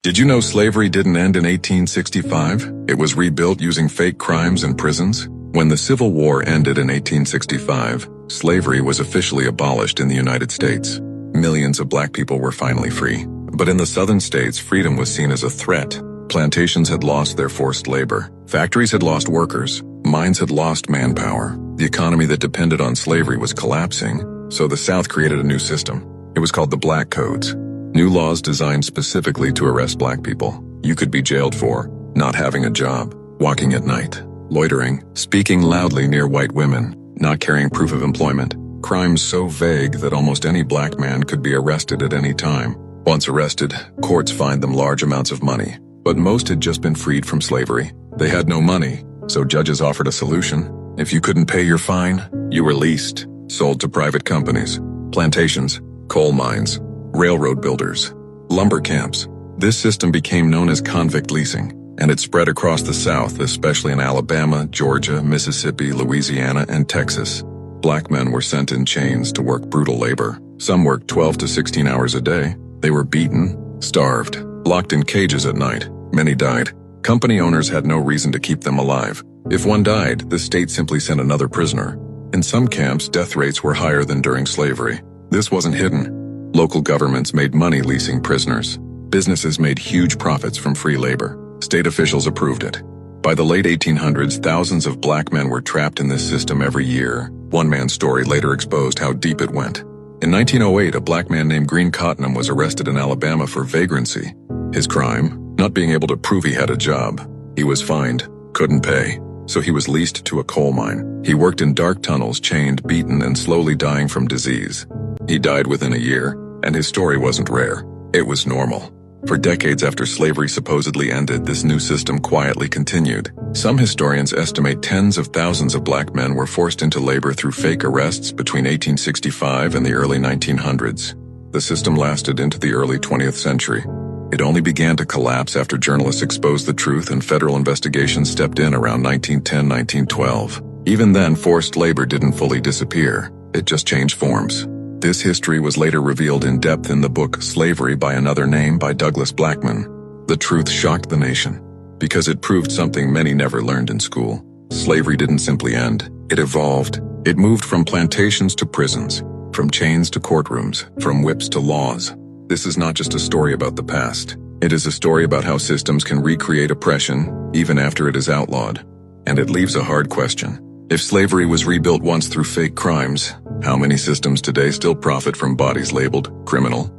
Did you know slavery didn't end in 1865? It was rebuilt using fake crimes and prisons. When the Civil War ended in 1865, slavery was officially abolished in the United States. Millions of black people were finally free. But in the southern states, freedom was seen as a threat. Plantations had lost their forced labor. Factories had lost workers. Mines had lost manpower. The economy that depended on slavery was collapsing, so the South created a new system. It was called the Black Codes. New laws designed specifically to arrest black people. You could be jailed for not having a job, walking at night, loitering, speaking loudly near white women, not carrying proof of employment. Crimes so vague that almost any black man could be arrested at any time. Once arrested, courts fined them large amounts of money. But most had just been freed from slavery. They had no money, so judges offered a solution. If you couldn't pay your fine, you were leased, sold to private companies, plantations, coal mines, railroad builders, lumber camps. This system became known as convict leasing, and it spread across the South, especially in Alabama, Georgia, Mississippi, Louisiana, and Texas. Black men were sent in chains to work brutal labor. Some worked 12 to 16 hours a day. They were beaten, starved, locked in cages at night. Many died. Company owners had no reason to keep them alive. If one died, the state simply sent another prisoner. In some camps, death rates were higher than during slavery. This wasn't hidden. Local governments made money leasing prisoners. Businesses made huge profits from free labor. State officials approved it. By the late 1800s, thousands of black men were trapped in this system every year. One man's story later exposed how deep it went. In 1908, a black man named Green Cottonham was arrested in Alabama for vagrancy. His crime? Not being able to prove he had a job. He was fined, couldn't pay, so he was leased to a coal mine. He worked in dark tunnels, chained, beaten, and slowly dying from disease. He died within a year, and his story wasn't rare. It was normal. For decades after slavery supposedly ended, this new system quietly continued. Some historians estimate tens of thousands of black men were forced into labor through fake arrests between 1865 and the early 1900s. The system lasted into the early 20th century. It only began to collapse after journalists exposed the truth and federal investigations stepped in around 1910-1912. Even then, forced labor didn't fully disappear. It just changed forms. This history was later revealed in depth in the book Slavery by Another Name by Douglas Blackman. The truth shocked the nation, because it proved something many never learned in school. Slavery didn't simply end. It evolved. It moved from plantations to prisons, from chains to courtrooms, from whips to laws. This is not just a story about the past. It is a story about how systems can recreate oppression, even after it is outlawed. And it leaves a hard question. If slavery was rebuilt once through fake crimes, how many systems today still profit from bodies labeled criminal?